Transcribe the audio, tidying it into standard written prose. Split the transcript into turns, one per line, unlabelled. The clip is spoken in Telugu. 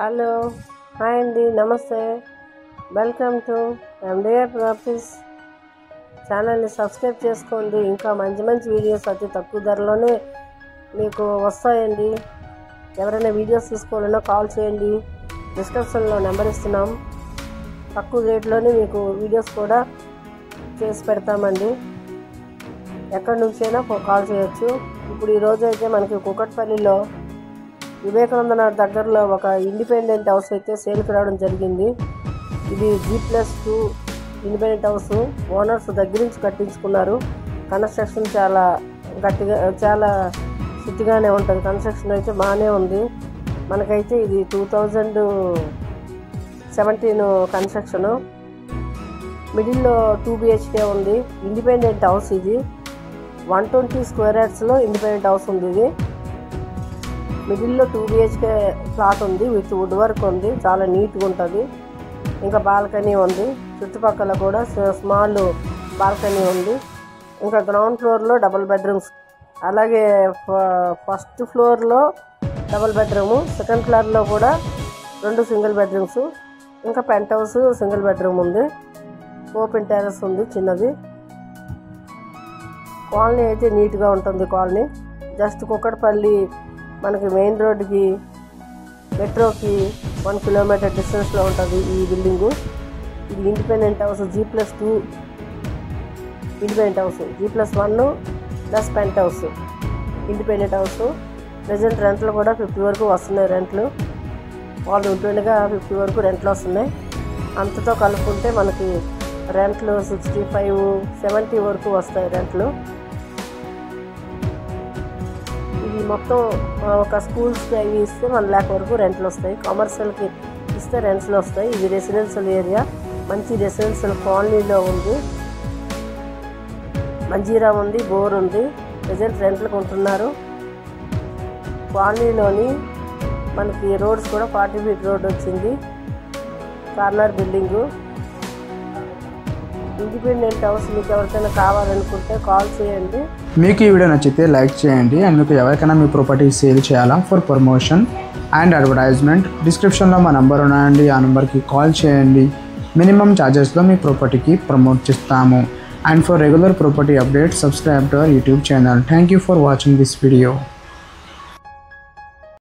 హలో, హాయ్ అండి, నమస్తే. Welcome to MDR properties. ఛానల్ని సబ్స్క్రైబ్ చేసుకోండి. ఇంకా మంచి మంచి వీడియోస్ అతి తక్కువ ధరలోనే మీకు వస్తాయండి. ఎవరైనా వీడియోస్ తీసుకోవాలన్నా కాల్ చేయండి. డిస్క్రిప్షన్లో నెంబర్ ఇస్తున్నాం. తక్కువ రేట్లోనే మీకు వీడియోస్ కూడా చేసి పెడతామండి. ఎక్కడి నుంచైనా కాల్ చేయొచ్చు. ఇప్పుడు ఈరోజు అయితే మనకి కూకట్పల్లిలో వివేకానంద నగర్ దగ్గరలో ఒక ఇండిపెండెంట్ హౌస్ అయితే సేల్కి రావడం జరిగింది. ఇది G+2 ఇండిపెండెంట్ హౌస్. ఓనర్స్ దగ్గర నుంచి కట్టించుకున్నారు. కన్స్ట్రక్షన్ చాలా గట్టిగా, చాలా శుద్ధిగానే ఉంటుంది. కన్స్ట్రక్షన్ అయితే బాగానే ఉంది. మనకైతే ఇది 2017 కన్స్ట్రక్షను. మిడిల్లో 2 BHK ఉంది. ఇండిపెండెంట్ హౌస్ ఇది. 120 స్క్వేర్ యార్డ్స్లో ఇండిపెండెంట్ హౌస్ ఉంది. ఇది మిడిల్లో 2 BHK ప్లాట్ ఉంది. విత్ వుడ్ వర్క్ ఉంది. చాలా నీట్గా ఉంటుంది. ఇంకా బాల్కనీ ఉంది. చుట్టుపక్కల కూడా స్మాల్ బాల్కనీ ఉంది. ఇంకా గ్రౌండ్ ఫ్లోర్లో డబుల్ బెడ్రూమ్స్, అలాగే ఫస్ట్ ఫ్లోర్లో డబుల్ బెడ్రూము, సెకండ్ ఫ్లోర్లో కూడా 2 సింగిల్ బెడ్రూమ్స్, ఇంకా పెంట్ హౌస్ సింగిల్ బెడ్రూమ్ ఉంది. ఓపెన్ టెర్రస్ ఉంది చిన్నది. కాలనీ అయితే నీట్గా ఉంటుంది. కాలనీ జస్ట్ కూకట్పల్లి మనకి మెయిన్ రోడ్డుకి, మెట్రోకి 1 కిలోమీటర్ డిస్టెన్స్లో ఉంటుంది ఈ బిల్డింగు. ఇది independent house. G+2 independent house. G+1 plus penthouse independent house. Present రెంట్లు కూడా 50 వరకు వస్తున్నాయి. రెంట్లు వాళ్ళు ఉంటుండగా 50 వరకు రెంట్లు వస్తున్నాయి. అంతతో కలుపుకుంటే మనకి రెంట్లు 65-70 వరకు వస్తాయి రెంట్లు. ఇది మొత్తం ఒక స్కూల్స్కి అవి ఇస్తే 1 lakh వరకు రెంట్లు వస్తాయి. కమర్షియల్కి ఇస్తే రెంట్స్లో వస్తాయి. ఇది రెసిడెన్షియల్ ఏరియా, మంచి రెసిడెన్షియల్ కాలనీలో ఉంది. మంజీరా ఉంది, బోర్ ఉంది. ప్రజెంట్ రెంట్లకు ఉంటున్నారు. కాలనీలోని మనకి రోడ్స్ కూడా 40 feet రోడ్ వచ్చింది. Corner building. ఇండిపెండెంట్ హౌస్ మీకు ఎవరికైనా కావాలనుకుంటే కాల్ చేయండి.
మీకు ఈ వీడియో నచ్చితే లైక్ చేయండి. అండ్ మీకు ఎవరికైనా మీ ప్రాపర్టీ సేల్ చేయాలా ఫర్ ప్రమోషన్ అండ్ అడ్వర్టైజ్మెంట్, డిస్క్రిప్షన్లో మా నెంబర్ ఉన్నాయండి. ఆ నెంబర్కి కాల్ చేయండి. మినిమం ఛార్జెస్లో మీ ప్రాపర్టీకి ప్రమోట్ చేస్తాము. And for regular property updates, subscribe to our YouTube channel. Thank you for watching this video.